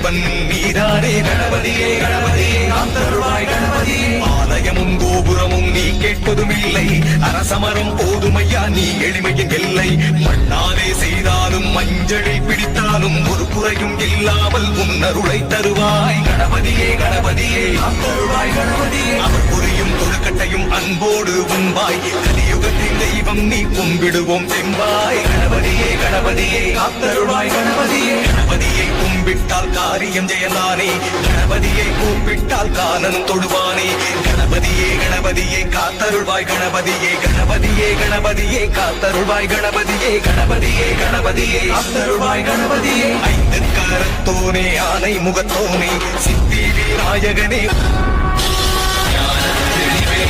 இறைவன் நீதானே கணபதியே கணபதியே காத்தருள்வாய் கணபதியே ஆலயமும் கோபுரமும் நீ கேட்பதும் இல்லை அரசமரம் போதுமையா நீ எளிமையின் எல்லை மண்ணாலே செய்தாலும் மஞ்சளில் பிடித்தாலும் ஒரு குறையும் இல்லாமல் உன்னருளை தருவாய் கணபதியே கணபதியே காத்தருள்வாய் கணபதியே அவர் புரியும் தொழுக்கட்டையும் அன்போடு உண்பாய் கலியுகத்தின் தெய்வம் நீ கும்பிடுவோம் செம்பாய் கணபதியே கணபதியே காத்தருள்வாய் கணபதியே கணபதியை கும்பிட்டால் காரியம் ஜெயலானே கணபதியை கூப்பிட்டால் காலனும் தொடுவானே கணபதியே கணபதியே காத்தருள்வாய் கணபதியே கணபதியே கணபதியே காத்தருள்வாய் கணபதியே கணபதியே கணபதியே காத்தருள்வாய் கணபதியே ஐந்து கரத்தோனே ஆனை முகத்தோனே சித்தி விநாயகனே ஞான தெளிவே